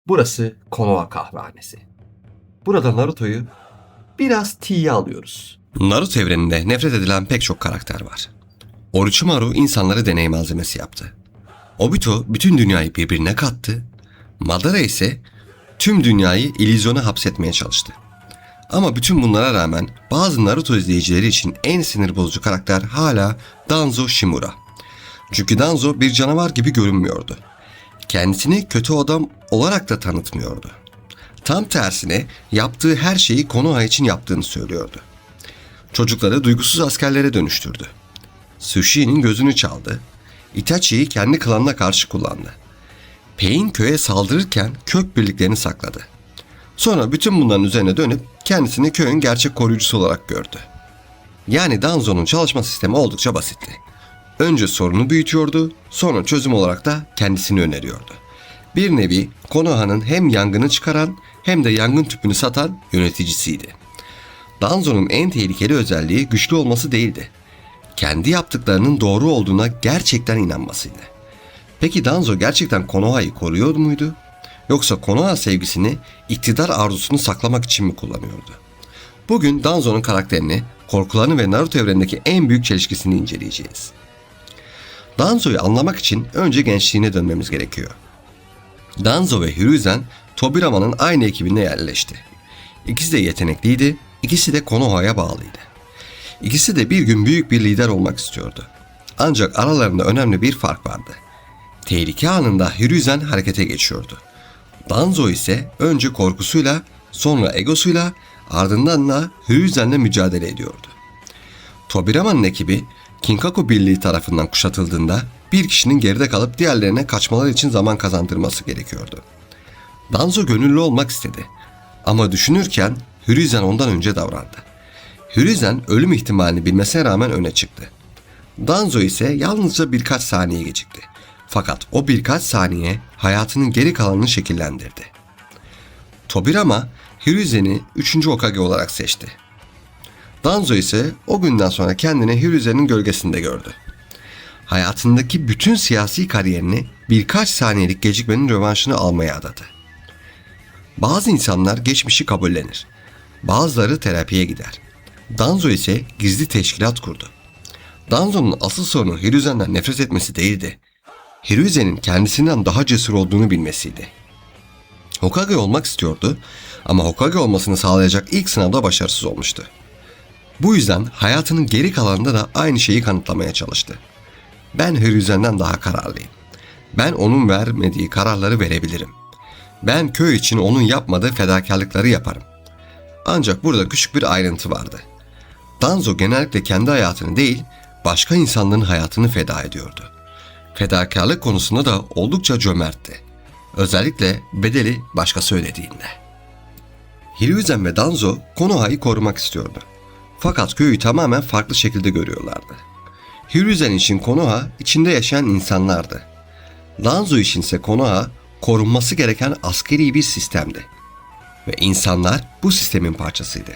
Burası Konoha kahvehanesi. Burada Naruto'yu biraz tiye alıyoruz. Naruto evreninde nefret edilen pek çok karakter var. Orochimaru insanları deney malzemesi yaptı. Obito bütün dünyayı birbirine kattı. Madara ise tüm dünyayı illüzyona hapsetmeye çalıştı. Ama bütün bunlara rağmen bazı Naruto izleyicileri için en sinir bozucu karakter hala Danzo Shimura. Çünkü Danzo bir canavar gibi görünmüyordu. Kendisini kötü adam olarak da tanıtmıyordu. Tam tersine yaptığı her şeyi Konoha için yaptığını söylüyordu. Çocukları duygusuz askerlere dönüştürdü. Sushi'nin gözünü çaldı. Itachi'yi kendi klanına karşı kullandı. Pain köye saldırırken kök birliklerini sakladı. Sonra bütün bunların üzerine dönüp kendisini köyün gerçek koruyucusu olarak gördü. Yani Danzo'nun çalışma sistemi oldukça basitti. Önce sorunu büyütüyordu, sonra çözüm olarak da kendisini öneriyordu. Bir nevi Konoha'nın hem yangını çıkaran hem de yangın tüpünü satan yöneticisiydi. Danzo'nun en tehlikeli özelliği güçlü olması değildi. Kendi yaptıklarının doğru olduğuna gerçekten inanmasıydı. Peki Danzo gerçekten Konoha'yı koruyor muydu? Yoksa Konoha sevgisini, iktidar arzusunu saklamak için mi kullanıyordu? Bugün Danzo'nun karakterini, korkularını ve Naruto evrenindeki en büyük çelişkisini inceleyeceğiz. Danzo'yu anlamak için önce gençliğine dönmemiz gerekiyor. Danzo ve Hiruzen, Tobirama'nın aynı ekibinde yerleşti. İkisi de yetenekliydi, ikisi de Konoha'ya bağlıydı. İkisi de bir gün büyük bir lider olmak istiyordu. Ancak aralarında önemli bir fark vardı. Tehlike anında Hiruzen harekete geçiyordu. Danzo ise önce korkusuyla, sonra egosuyla, ardından da Hiruzen'le mücadele ediyordu. Tobirama'nın ekibi Kinkaku Birliği tarafından kuşatıldığında bir kişinin geride kalıp diğerlerine kaçmaları için zaman kazandırması gerekiyordu. Danzo gönüllü olmak istedi. Ama düşünürken Hiruzen ondan önce davrandı. Hiruzen ölüm ihtimalini bilmesine rağmen öne çıktı. Danzo ise yalnızca birkaç saniye gecikti. Fakat o birkaç saniye hayatının geri kalanını şekillendirdi. Tobirama Hiruzen'i 3. Hokage olarak seçti. Danzo ise o günden sonra kendini Hiruzen'in gölgesinde gördü. Hayatındaki bütün siyasi kariyerini birkaç saniyelik gecikmenin rövanşını almaya adadı. Bazı insanlar geçmişi kabullenir. Bazıları terapiye gider. Danzo ise gizli teşkilat kurdu. Danzo'nun asıl sorunu Hiruzen'den nefret etmesi değildi. Hiruzen'in kendisinden daha cesur olduğunu bilmesiydi. Hokage olmak istiyordu ama Hokage olmasını sağlayacak ilk sınavda başarısız olmuştu. Bu yüzden hayatının geri kalanında da aynı şeyi kanıtlamaya çalıştı. Ben Hiruzen'den daha kararlıyım. Ben onun vermediği kararları verebilirim. Ben köy için onun yapmadığı fedakarlıkları yaparım. Ancak burada küçük bir ayrıntı vardı. Danzo genellikle kendi hayatını değil, başka insanların hayatını feda ediyordu. Fedakarlık konusunda da oldukça cömertti. Özellikle bedeli başkası ödediğinde. Hiruzen ve Danzo Konoha'yı korumak istiyordu. Fakat köyü tamamen farklı şekilde görüyorlardı. Hiruzen için Konoha içinde yaşayan insanlardı. Danzo içinse Konoha korunması gereken askeri bir sistemdi. Ve insanlar bu sistemin parçasıydı.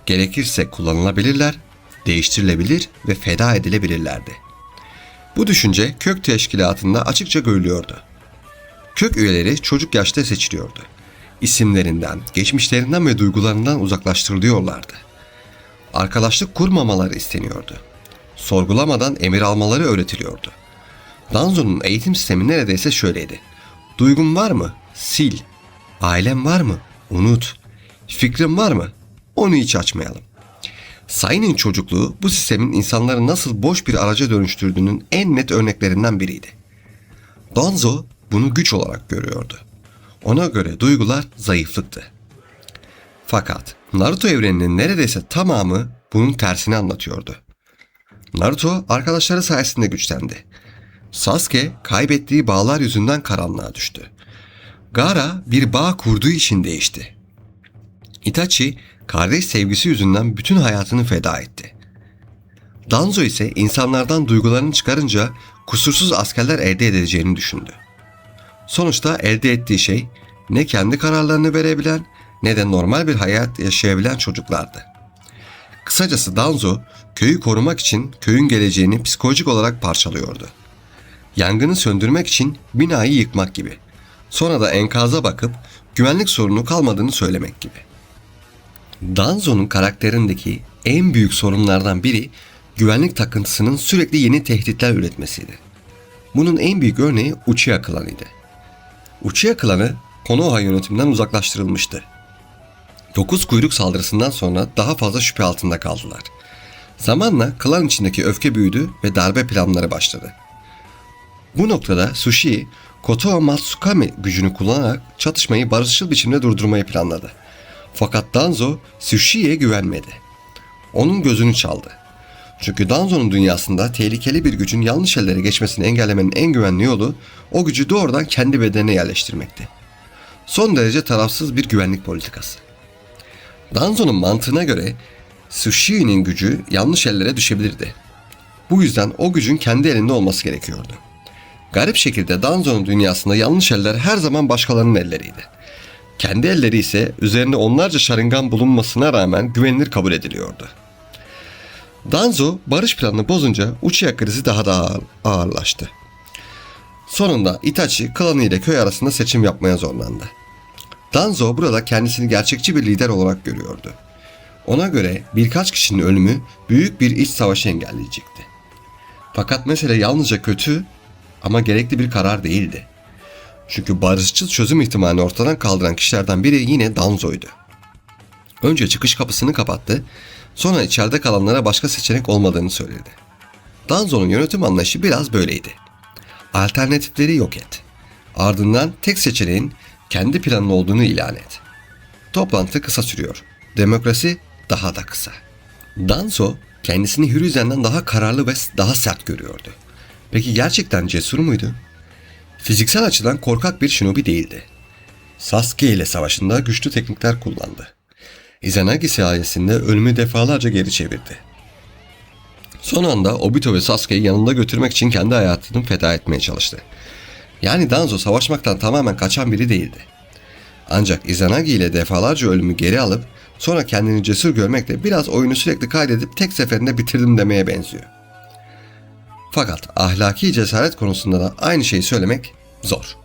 Gerekirse kullanılabilirler, değiştirilebilir ve feda edilebilirlerdi. Bu düşünce kök teşkilatında açıkça görülüyordu. Kök üyeleri çocuk yaşta seçiliyordu. İsimlerinden, geçmişlerinden ve duygularından uzaklaştırılıyorlardı. Arkadaşlık kurmamaları isteniyordu. Sorgulamadan emir almaları öğretiliyordu. Danzo'nun eğitim sistemi neredeyse şöyleydi. Duygun var mı? Sil. Ailen var mı? Unut. Fikrin var mı? Onu hiç açmayalım. Sai'nin çocukluğu bu sistemin insanları nasıl boş bir araca dönüştürdüğünün en net örneklerinden biriydi. Danzo bunu güç olarak görüyordu. Ona göre duygular zayıflıktı. Fakat Naruto evreninin neredeyse tamamı bunun tersini anlatıyordu. Naruto arkadaşları sayesinde güçlendi. Sasuke kaybettiği bağlar yüzünden karanlığa düştü. Gaara bir bağ kurduğu için değişti. Itachi kardeş sevgisi yüzünden bütün hayatını feda etti. Danzo ise insanlardan duygularını çıkarınca kusursuz askerler elde edeceğini düşündü. Sonuçta elde ettiği şey ne kendi kararlarını verebilen ne de normal bir hayat yaşayabilen çocuklardı. Kısacası Danzo köyü korumak için köyün geleceğini psikolojik olarak parçalıyordu. Yangını söndürmek için binayı yıkmak gibi. Sonra da enkaza bakıp güvenlik sorunu kalmadığını söylemek gibi. Danzo'nun karakterindeki en büyük sorunlardan biri güvenlik takıntısının sürekli yeni tehditler üretmesiydi. Bunun en büyük örneği Uchiha klanıydı. Uchiha klanı Konoha yönetiminden uzaklaştırılmıştı. 9 kuyruk saldırısından sonra daha fazla şüphe altında kaldılar. Zamanla klan içindeki öfke büyüdü ve darbe planları başladı. Bu noktada Sushi, Kotoa Matsukami gücünü kullanarak çatışmayı barışçıl biçimde durdurmayı planladı. Fakat Danzo Sushi'ye güvenmedi. Onun gözünü çaldı. Çünkü Danzo'nun dünyasında tehlikeli bir gücün yanlış ellere geçmesini engellemenin en güvenli yolu o gücü doğrudan kendi bedenine yerleştirmekti. Son derece tarafsız bir güvenlik politikası. Danzo'nun mantığına göre Sushi'nin gücü yanlış ellere düşebilirdi. Bu yüzden o gücün kendi elinde olması gerekiyordu. Garip şekilde Danzo'nun dünyasında yanlış eller her zaman başkalarının elleriydi. Kendi elleri ise üzerinde onlarca Sharingan bulunmasına rağmen güvenilir kabul ediliyordu. Danzo barış planını bozunca Uchiha krizi daha da ağırlaştı. Sonunda Itachi klanı ile köy arasında seçim yapmaya zorlandı. Danzo burada kendisini gerçekçi bir lider olarak görüyordu. Ona göre birkaç kişinin ölümü büyük bir iç savaşı engelleyecekti. Fakat mesele yalnızca kötü ama gerekli bir karar değildi. Çünkü barışçıl çözüm ihtimalini ortadan kaldıran kişilerden biri yine Danzo'ydu. Önce çıkış kapısını kapattı, sonra içeride kalanlara başka seçenek olmadığını söyledi. Danzo'nun yönetim anlayışı biraz böyleydi. Alternatifleri yok et. Ardından tek seçeneğin kendi planın olduğunu ilan et. Toplantı kısa sürüyor. Demokrasi daha da kısa. Danzo kendisini Hiruzen'den daha kararlı ve daha sert görüyordu. Peki gerçekten cesur muydu? Fiziksel açıdan korkak bir shinobi değildi. Sasuke ile savaşında güçlü teknikler kullandı. Izanagi sayesinde ölümü defalarca geri çevirdi. Son anda Obito ve Sasuke'yi yanında götürmek için kendi hayatını feda etmeye çalıştı. Yani Danzo savaşmaktan tamamen kaçan biri değildi. Ancak Izanagi ile defalarca ölümü geri alıp sonra kendini cesur görmekle biraz oyunu sürekli kaydedip tek seferinde bitirdim demeye benziyor. Fakat ahlaki cesaret konusunda da aynı şeyi söylemek zor.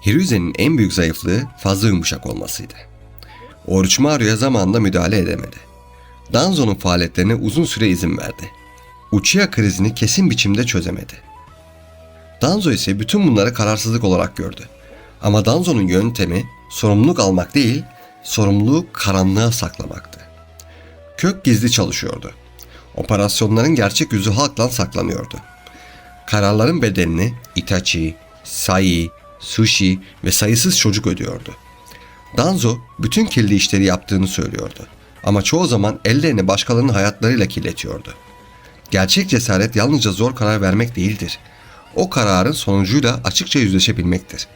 Hiruzen'in en büyük zayıflığı fazla yumuşak olmasıydı. Orochimaru'ya zamanında müdahale edemedi. Danzo'nun faaliyetlerine uzun süre izin verdi. Uchiha krizini kesin biçimde çözemedi. Danzo ise bütün bunları kararsızlık olarak gördü. Ama Danzo'nun yöntemi sorumluluk almak değil, sorumluluğu karanlığa saklamaktı. Kök gizli çalışıyordu. Operasyonların gerçek yüzü halktan saklanıyordu. Kararların bedelini Itachi, Sai, Sushi ve sayısız çocuk ödüyordu. Danzo bütün kirli işleri yaptığını söylüyordu. Ama çoğu zaman ellerini başkalarının hayatlarıyla kirletiyordu. Gerçek cesaret yalnızca zor karar vermek değildir. O kararın sonucuyla açıkça yüzleşebilmektir.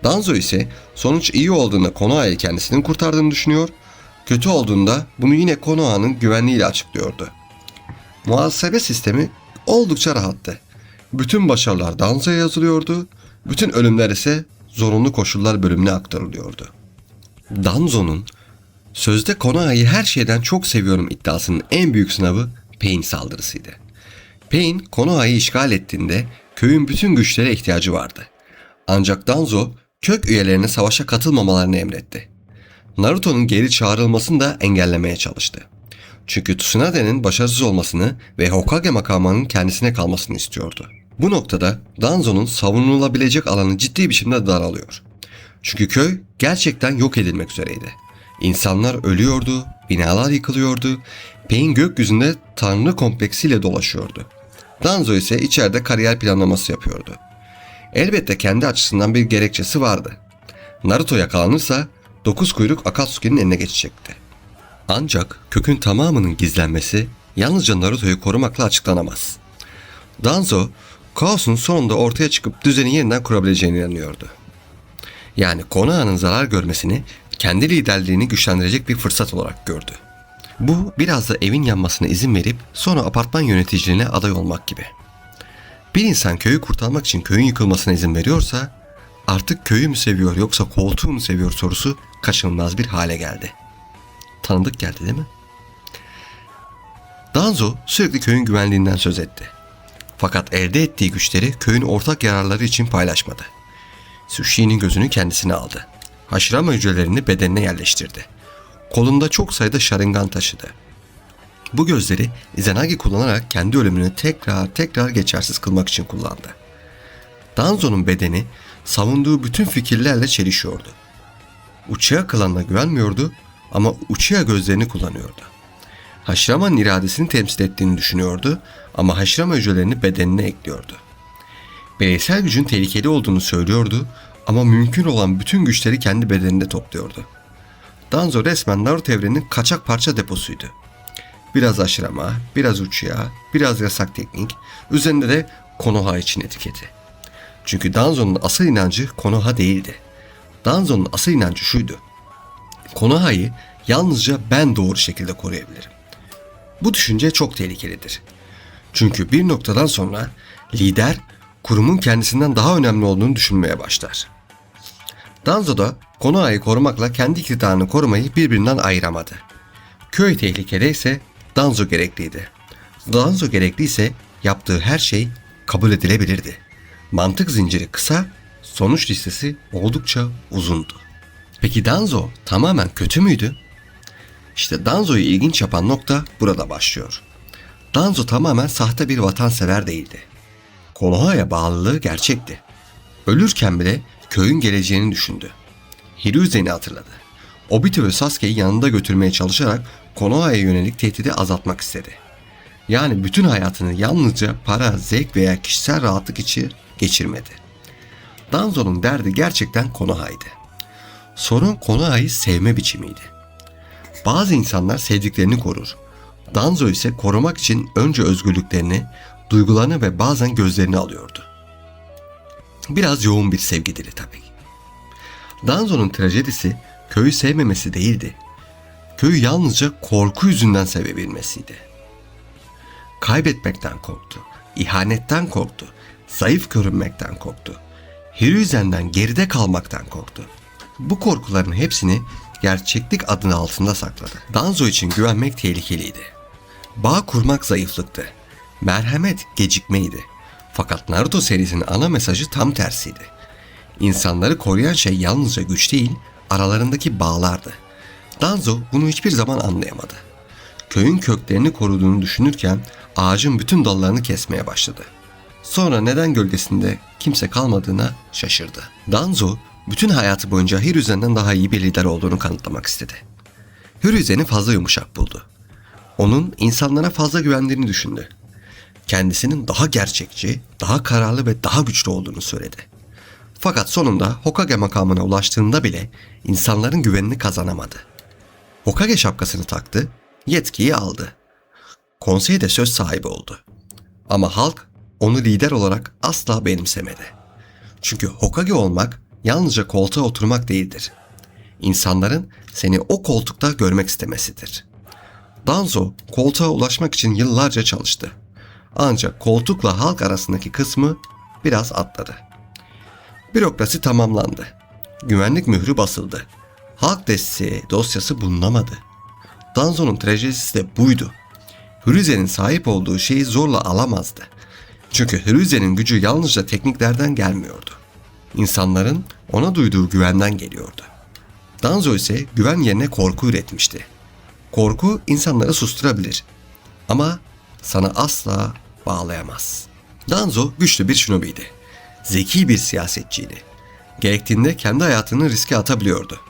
Danzo ise sonuç iyi olduğunda Konoha'yı kendisinin kurtardığını düşünüyor, kötü olduğunda bunu yine Konoha'nın güvenliğiyle açıklıyordu. Muhasebe sistemi oldukça rahattı. Bütün başarılar Danzo'ya yazılıyordu, bütün ölümler ise zorunlu koşullar bölümüne aktarılıyordu. Danzo'nun sözde Konoha'yı her şeyden çok seviyorum iddiasının en büyük sınavı Pain saldırısıydı. Pain, Konoha'yı işgal ettiğinde köyün bütün güçlere ihtiyacı vardı. Ancak Danzo kök üyelerine savaşa katılmamalarını emretti. Naruto'nun geri çağrılmasını da engellemeye çalıştı. Çünkü Tsunade'nin başarısız olmasını ve Hokage makamının kendisine kalmasını istiyordu. Bu noktada Danzo'nun savunulabilecek alanı ciddi biçimde daralıyor. Çünkü köy gerçekten yok edilmek üzereydi. İnsanlar ölüyordu, binalar yıkılıyordu, Pain gökyüzünde tanrı kompleksiyle dolaşıyordu. Danzo ise içeride kariyer planlaması yapıyordu. Elbette kendi açısından bir gerekçesi vardı. Naruto yakalanırsa 9 kuyruk Akatsuki'nin eline geçecekti. Ancak kökün tamamının gizlenmesi yalnızca Naruto'yu korumakla açıklanamaz. Danzo, kaosun sonunda ortaya çıkıp düzeni yeniden kurabileceğine inanıyordu. Yani Konoha'nın zarar görmesini kendi liderliğini güçlendirecek bir fırsat olarak gördü. Bu biraz da evin yanmasına izin verip sonra apartman yöneticiliğine aday olmak gibi. Bir insan köyü kurtarmak için köyün yıkılmasına izin veriyorsa artık köyü mü seviyor yoksa koltuğu mu seviyor sorusu kaçınılmaz bir hale geldi. Tanıdık geldi değil mi? Danzo sürekli köyün güvenliğinden söz etti. Fakat elde ettiği güçleri köyün ortak yararları için paylaşmadı. Sushi'nin gözünü kendisine aldı. Hashirama hücrelerini bedenine yerleştirdi. Kolunda çok sayıda Sharingan taşıdı. Bu gözleri Izanagi kullanarak kendi ölümünü tekrar geçersiz kılmak için kullandı. Danzo'nun bedeni savunduğu bütün fikirlerle çelişiyordu. Uchiha klanına güvenmiyordu ama Uchiha gözlerini kullanıyordu. Hashirama'nın iradesini temsil ettiğini düşünüyordu ama Hashirama hücrelerini bedenine ekliyordu. Bireysel gücün tehlikeli olduğunu söylüyordu ama mümkün olan bütün güçleri kendi bedeninde topluyordu. Danzo resmen Naruto evreninin kaçak parça deposuydu. Biraz Hashirama, biraz Uchiha, biraz yasak teknik, üzerinde de Konoha için etiketi. Çünkü Danzo'nun asıl inancı Konoha değildi. Danzo'nun asıl inancı şuydu: Konoha'yı yalnızca ben doğru şekilde koruyabilirim. Bu düşünce çok tehlikelidir. Çünkü bir noktadan sonra lider kurumun kendisinden daha önemli olduğunu düşünmeye başlar. Danzo da Konoha'yı korumakla kendi iktidarını korumayı birbirinden ayıramadı. Köy tehlikedeyse Danzo gerekliydi. Danzo gerekliyse yaptığı her şey kabul edilebilirdi. Mantık zinciri kısa, sonuç listesi oldukça uzundu. Peki Danzo tamamen kötü müydü? İşte Danzo'yu ilginç yapan nokta burada başlıyor. Danzo tamamen sahte bir vatansever değildi. Konoha'ya bağlılığı gerçekti. Ölürken bile köyün geleceğini düşündü. Hiruzen'i hatırladı. Obito ve Sasuke'yi yanında götürmeye çalışarak Konoha'ya yönelik tehdidi azaltmak istedi. Yani bütün hayatını yalnızca para, zevk veya kişisel rahatlık için geçirmedi. Danzo'nun derdi gerçekten Konoha'ydı. Sorun Konoha'yı sevme biçimiydi. Bazı insanlar sevdiklerini korur. Danzo ise korumak için önce özgürlüklerini, duygularını ve bazen gözlerini alıyordu. Biraz yoğun bir sevgi dili tabii. Danzo'nun trajedisi köyü sevmemesi değildi. Köyü yalnızca korku yüzünden sevebilmesiydi. Kaybetmekten korktu, ihanetten korktu, zayıf görünmekten korktu, Hiruzen'den geride kalmaktan korktu. Bu korkuların hepsini gerçeklik adı altında sakladı. Danzo için güvenmek tehlikeliydi. Bağ kurmak zayıflıktı. Merhamet gecikmeydi. Fakat Naruto serisinin ana mesajı tam tersiydi. İnsanları koruyan şey yalnızca güç değil, aralarındaki bağlardı. Danzo bunu hiçbir zaman anlayamadı. Köyün köklerini koruduğunu düşünürken ağacın bütün dallarını kesmeye başladı. Sonra neden gölgesinde kimse kalmadığına şaşırdı. Danzo bütün hayatı boyunca Hiruzen'den daha iyi bir lider olduğunu kanıtlamak istedi. Hiruzen'i fazla yumuşak buldu. Onun insanlara fazla güvendiğini düşündü. Kendisinin daha gerçekçi, daha kararlı ve daha güçlü olduğunu söyledi. Fakat sonunda Hokage makamına ulaştığında bile insanların güvenini kazanamadı. Hokage şapkasını taktı, yetkiyi aldı. Konseyde söz sahibi oldu. Ama halk onu lider olarak asla benimsemedi. Çünkü Hokage olmak yalnızca koltuğa oturmak değildir. İnsanların seni o koltukta görmek istemesidir. Danzo koltuğa ulaşmak için yıllarca çalıştı. Ancak koltukla halk arasındaki kısmı biraz atladı. Bürokrasi tamamlandı. Güvenlik mührü basıldı. Halk desteği dosyası bulunamadı. Danzo'nun trajedisi de buydu. Hiruzen'in sahip olduğu şeyi zorla alamazdı. Çünkü Hiruzen'in gücü yalnızca tekniklerden gelmiyordu. İnsanların ona duyduğu güvenden geliyordu. Danzo ise güven yerine korku üretmişti. Korku insanları susturabilir ama sana asla bağlayamaz. Danzo güçlü bir shinobi'ydi. Zeki bir siyasetçiydi. Gerektiğinde kendi hayatını riske atabiliyordu.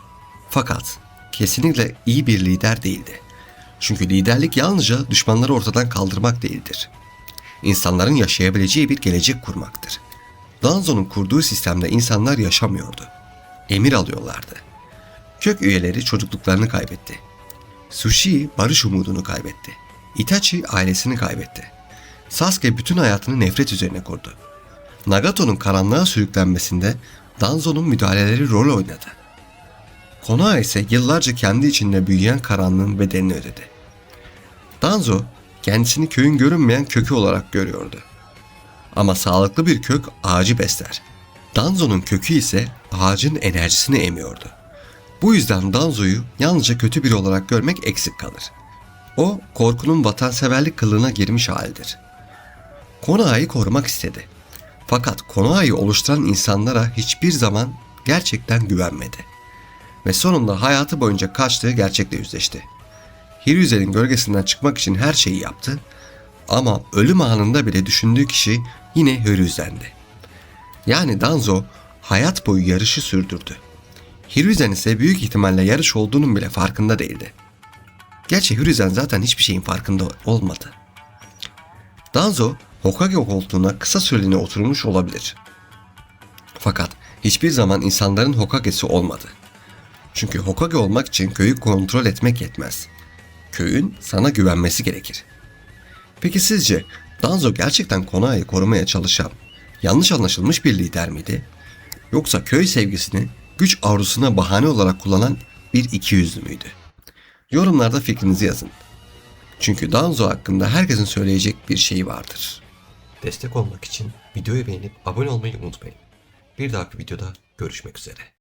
Fakat kesinlikle iyi bir lider değildi. Çünkü liderlik yalnızca düşmanları ortadan kaldırmak değildir. İnsanların yaşayabileceği bir gelecek kurmaktır. Danzo'nun kurduğu sistemde insanlar yaşamıyordu. Emir alıyorlardı. Kök üyeleri çocukluklarını kaybetti. Sushi barış umudunu kaybetti. Itachi ailesini kaybetti. Sasuke bütün hayatını nefret üzerine kurdu. Nagato'nun karanlığa sürüklenmesinde Danzo'nun müdahaleleri rol oynadı. Konoha ise yıllarca kendi içinde büyüyen karanlığın bedelini ödedi. Danzo kendisini köyün görünmeyen kökü olarak görüyordu. Ama sağlıklı bir kök ağacı besler. Danzo'nun kökü ise ağacın enerjisini emiyordu. Bu yüzden Danzo'yu yalnızca kötü biri olarak görmek eksik kalır. O korkunun vatanseverlik kılığına girmiş halidir. Konoha'yı korumak istedi. Fakat Konoha'yı oluşturan insanlara hiçbir zaman gerçekten güvenmedi. Ve sonunda hayatı boyunca kaçtığı gerçekle yüzleşti. Hiruzen'in gölgesinden çıkmak için her şeyi yaptı ama ölüm anında bile düşündüğü kişi yine Hiruzen'di. Yani Danzo hayat boyu yarışı sürdürdü. Hiruzen ise büyük ihtimalle yarış olduğunun bile farkında değildi. Gerçi Hiruzen zaten hiçbir şeyin farkında olmadı. Danzo Hokage koltuğuna kısa süreliğine oturmuş olabilir. Fakat hiçbir zaman insanların Hokage'si olmadı. Çünkü Hokage olmak için köyü kontrol etmek yetmez. Köyün sana güvenmesi gerekir. Peki sizce Danzo gerçekten Konoha'yı korumaya çalışan, yanlış anlaşılmış bir lider miydi? Yoksa köy sevgisini güç arzusuna bahane olarak kullanan bir ikiyüzlü müydü? Yorumlarda fikrinizi yazın. Çünkü Danzo hakkında herkesin söyleyecek bir şeyi vardır. Destek olmak için videoyu beğenip abone olmayı unutmayın. Bir dahaki videoda görüşmek üzere.